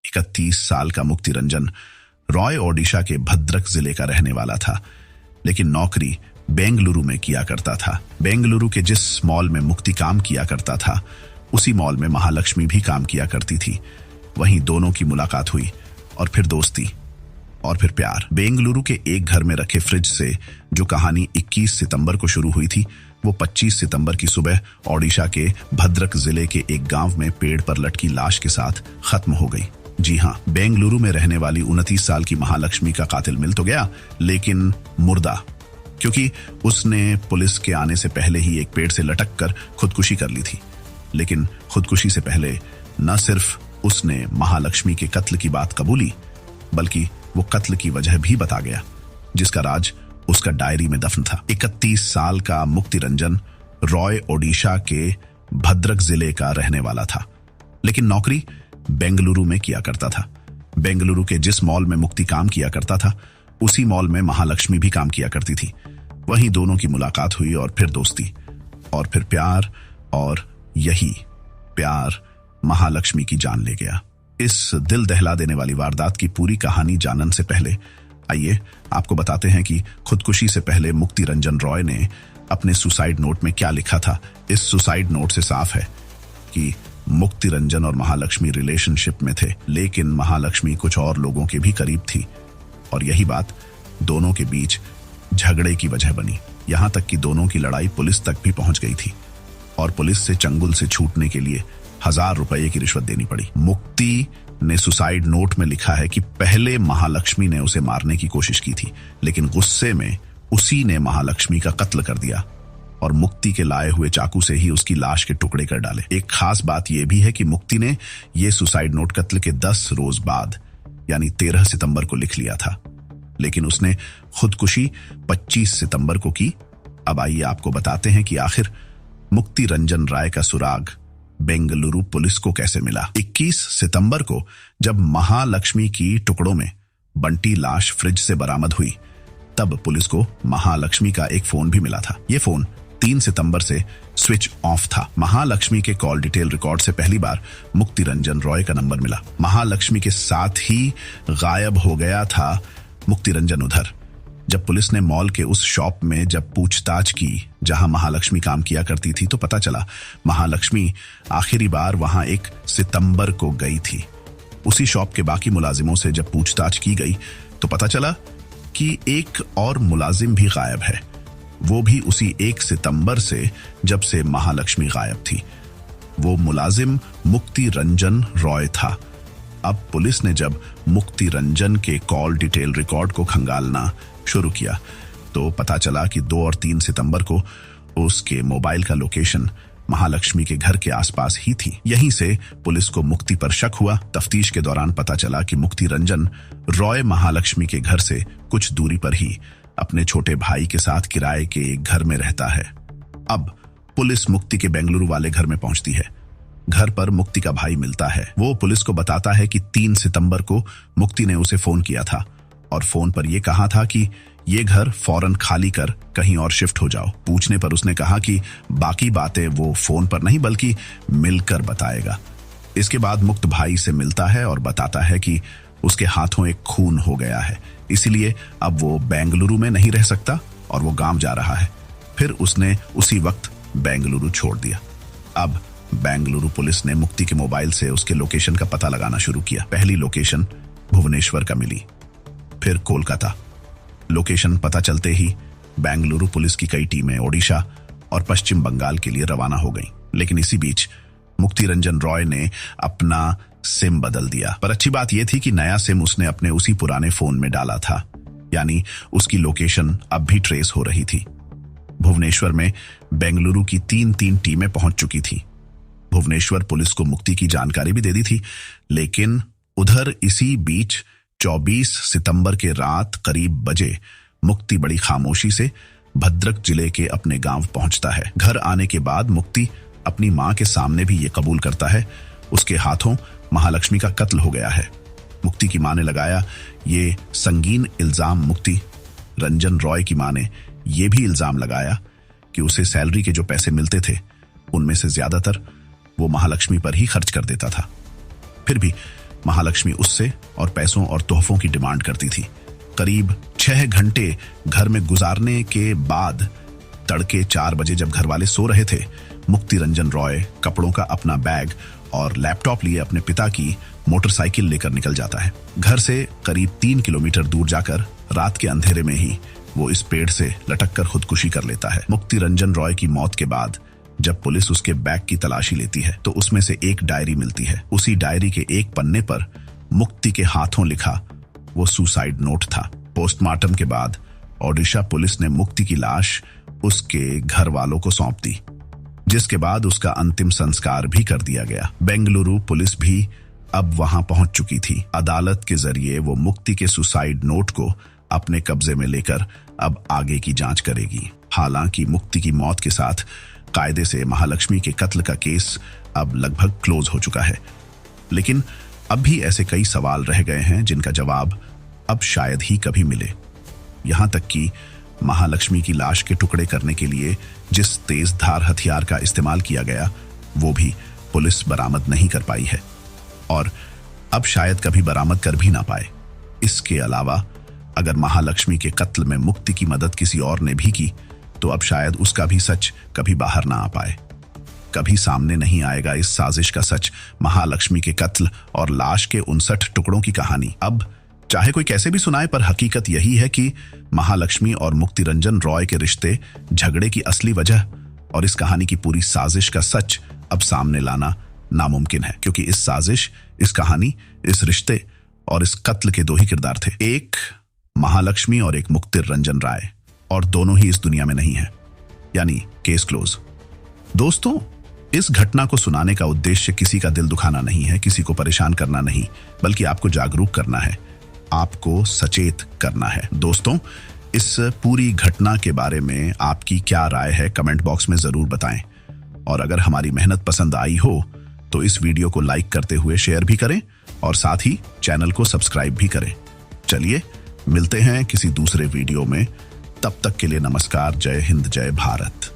31 साल का मुक्ति रंजन रॉय ओडिशा के भद्रक जिले का रहने वाला था, लेकिन नौकरी बेंगलुरु में किया करता था। बेंगलुरु के जिस मॉल में मुक्ति काम किया करता था, उसी मॉल में महालक्ष्मी भी काम किया करती थी। वहीं दोनों की मुलाकात हुई और फिर दोस्ती और फिर प्यार। बेंगलुरु के एक घर में रखे फ्रिज से जो कहानी 21 सितंबर को शुरू हुई थी, वो 25 सितंबर की सुबह ओडिशा के भद्रक जिले के एक गांव में पेड़ पर लटकी लाश के साथ खत्म हो गई। जी हां, बेंगलुरु में रहने वाली 29 साल की महालक्ष्मी का कातिल मिल तो गया, लेकिन मुर्दा, क्योंकि उसने पुलिस के आने से पहले ही एक पेड़ से लटक कर खुदकुशी कर ली थी। लेकिन खुदकुशी से पहले न सिर्फ उसने महालक्ष्मी के कत्ल की बात कबूली, बल्कि वो कत्ल की वजह भी बता गया, जिसका राज उसका डायरी में दफन था। 31 साल का मुक्ति रंजन रॉय ओडिशा के भद्रक जिले का रहने वाला था, लेकिन नौकरी बेंगलुरु में किया करता था। बेंगलुरु के जिस मॉल में मुक्ति काम किया करता था, उसी मॉल में महालक्ष्मी भी काम किया करती थी। वहीं दोनों की मुलाकात हुई और फिर दोस्ती और फिर प्यार, और यही प्यार महालक्ष्मी की जान ले गया। इस दिल दहला देने वाली वारदात की पूरी कहानी जानने से पहले आइए आपको बताते हैं कि खुदकुशी से पहले मुक्ति रंजन रॉय ने अपने सुसाइड नोट में क्या लिखा था। इस सुसाइड नोट से साफ है कि मुक्ति रंजन और महालक्ष्मी रिलेशनशिप में थे, लेकिन महालक्ष्मी कुछ और लोगों के भी करीब थी, और यही बात दोनों के बीच झगड़े की वजह बनी। यहां तक कि दोनों की लड़ाई पुलिस तक भी पहुंच गई थी, और पुलिस से चंगुल से छूटने के लिए 1000 रुपए की रिश्वत देनी पड़ी। मुक्ति ने सुसाइड नोट में लिखा है कि पहले महालक्ष्मी ने उसे मारने की कोशिश की थी, लेकिन गुस्से में उसी ने महालक्ष्मी का कत्ल कर दिया और मुक्ति के लाए हुए चाकू से ही उसकी लाश के टुकड़े कर डाले। एक खास बात यह भी है कि मुक्ति ने यह सुसाइड नोट कत्ल के 10 रोज बाद यानी 13 सितंबर को लिख लिया था, लेकिन उसने खुदकुशी 25 सितंबर को की। अब आइए आपको बताते हैं कि आखिर मुक्ति रंजन राय का सुराग बेंगलुरु पुलिस को कैसे मिला। 21 सितंबर को जब महालक्ष्मी की टुकड़ों में बंटी लाश फ्रिज से बरामद हुई, तब पुलिस को महालक्ष्मी का एक फोन भी मिला था। यह फोन 3 सितंबर से स्विच ऑफ था। महालक्ष्मी के कॉल डिटेल रिकॉर्ड से पहली बार मुक्ति रंजन रॉय का नंबर मिला। महालक्ष्मी के साथ ही गायब हो गया था मुक्ति रंजन। उधर जब पुलिस ने मॉल के उस शॉप में जब पूछताछ की जहां महालक्ष्मी काम किया करती थी, तो पता चला महालक्ष्मी आखिरी बार वहां 1 सितंबर को गई थी। उसी शॉप के बाकी मुलाजिमों से जब पूछताछ की गई तो पता चला कि एक और मुलाजिम भी गायब है, वो भी उसी 1 सितंबर से जब से महालक्ष्मी गायब थी। वो मुलाजिम मुक्ति रंजन रॉय था। अब पुलिस ने जब मुक्ति रंजन के कॉल डिटेल रिकॉर्ड को खंगालना शुरू किया तो पता चला कि 2 और 3 सितंबर को उसके मोबाइल का लोकेशन महालक्ष्मी के घर के आसपास ही थी। यहीं से पुलिस को मुक्ति पर शक हुआ। तफ्तीश के दौरान पता चला कि मुक्ति रंजन रॉय महालक्ष्मी के घर से कुछ दूरी पर ही अपने छोटे भाई के साथ किराए के एक घर में रहता है। अब पुलिस मुक्ति के बेंगलुरु वाले घर में पहुंचती है। घर पर मुक्ति का भाई मिलता है। वो पुलिस को बताता है कि 3 सितंबर को मुक्ति ने उसे फोन किया था और फोन पर यह कहा था कि ये घर फौरन खाली कर कहीं और शिफ्ट हो जाओ। पूछने पर उसने कहा कि बाकी बातें वो फोन पर नहीं बल्कि मिलकर बताएगा। इसके बाद मुक्त भाई से मिलता है और बताता है कि उसके हाथों एक खून हो गया है, इसीलिए अब वो बेंगलुरु में नहीं रह सकता और वो गांव जा रहा है। फिर उसने उसी वक्त बेंगलुरु छोड़ दिया। अब बेंगलुरु पुलिस ने मुक्ति के मोबाइल से उसके लोकेशन का पता लगाना शुरू किया। पहली लोकेशन भुवनेश्वर का मिली, फिर कोलकाता। लोकेशन पता चलते ही बेंगलुरु पुलिस की कई टीमें ओडिशा और पश्चिम बंगाल के लिए रवाना हो गईं। लेकिन इसी बीच मुक्ति रंजन रॉय ने अपना सिम बदल दिया। पर अच्छी बात यह थी कि नया सिम उसने अपने उसी पुराने फोन में डाला था, यानी उसकी लोकेशन अब भी ट्रेस हो रही थी। भुवनेश्वर में बेंगलुरु की 3 टीमें पहुंच चुकी थी। भुवनेश्वर पुलिस को मुक्ति की जानकारी भी दे दी थी, लेकिन उधर इसी बीच 24 सितंबर के रात करीब बजे मुक्ति बड़ी खामोशी से भद्रक जिले के अपने गांव पहुंचता है। घर आने के बाद मुक्ति अपनी मां के सामने भी ये कबूल करता है उसके हाथों महालक्ष्मी का कत्ल हो गया है। मुक्ति की मां ने लगाया ये संगीन इल्जाम। मुक्ति रंजन रॉय की मां ने यह भी इल्जाम लगाया कि उसे सैलरी के जो पैसे मिलते थे उनमें से ज्यादातर वो महालक्ष्मी पर ही खर्च कर देता था। फिर भी महालक्ष्मी उससे और पैसों और तोहफों की डिमांड करती थी। करीब 6 घंटे घर में गुजारने के बाद तड़के 4 बजे जब घर वाले सो रहे थे, मुक्ति रंजन रॉय कपड़ों का अपना बैग और लैपटॉप लिए अपने पिता की मोटरसाइकिल लेकर निकल जाता है। घर से करीब 3 किलोमीटर दूर जाकर रात के अंधेरे में ही वो इस पेड़ से लटककर खुदकुशी कर लेता है। मुक्ति रंजन रॉय की मौत के बाद जब पुलिस उसके बैग की तलाशी लेती है तो उसमें से एक डायरी मिलती है। उसी डायरी के एक पन्ने पर मुक्ति के हाथों लिखा वो सुसाइड नोट था। पोस्टमार्टम के बाद ओडिशा पुलिस ने मुक्ति की लाश उसके घर वालों को सौंप दी, जिसके बाद उसका अंतिम संस्कार भी कर दिया गया। बेंगलुरु पुलिस भी अब वहां पहुंच चुकी थी। अदालत के जरिए वो मुक्ति के सुसाइड नोट को अपने कब्जे में लेकर अब आगे की जांच करेगी। हालांकि मुक्ति की मौत के साथ कायदे से महालक्ष्मी के कत्ल का केस अब लगभग क्लोज हो चुका है, लेकिन अब भी ऐसे कई सवाल रह गए हैं जिनका जवाब अब शायद ही कभी मिले। यहां तक कि महालक्ष्मी की लाश के टुकड़े करने के लिए जिस तेज धार हथियार का इस्तेमाल किया गया वो भी पुलिस बरामद नहीं कर पाई है और अब शायद कभी बरामद कर भी ना पाए। इसके अलावा अगर महालक्ष्मी के कत्ल में मुक्ति की मदद किसी और ने भी की तो अब शायद उसका भी सच कभी बाहर ना आ पाए। कभी सामने नहीं आएगा इस साजिश का सच, महालक्ष्मी के कत्ल और लाश के 59 टुकड़ों की कहानी। अब चाहे कोई कैसे भी सुनाए, पर हकीकत यही है कि महालक्ष्मी और मुक्ति रंजन रॉय के रिश्ते झगड़े की असली वजह और इस कहानी की पूरी साजिश का सच अब सामने लाना नामुमकिन है, क्योंकि इस साजिश, इस कहानी, इस रिश्ते और इस कत्ल के 2 ही किरदार थे, एक महालक्ष्मी और एक मुक्ति रंजन राय, और दोनों ही इस दुनिया में नहीं है, यानी केस क्लोज। दोस्तों, इस घटना को सुनाने का उद्देश्य किसी का दिल दुखाना नहीं है, किसी को परेशान करना नहीं, बल्कि आपको जागरूक करना है, आपको सचेत करना है। दोस्तों, इस पूरी घटना के बारे में आपकी क्या राय है कमेंट बॉक्स में जरूर बताएं, और अगर हमारी मेहनत पसंद आई हो तो इस वीडियो को लाइक करते हुए शेयर भी करें और साथ ही चैनल को सब्सक्राइब भी करें। चलिए मिलते हैं किसी दूसरे वीडियो में, तब तक के लिए नमस्कार। जय हिंद, जय भारत।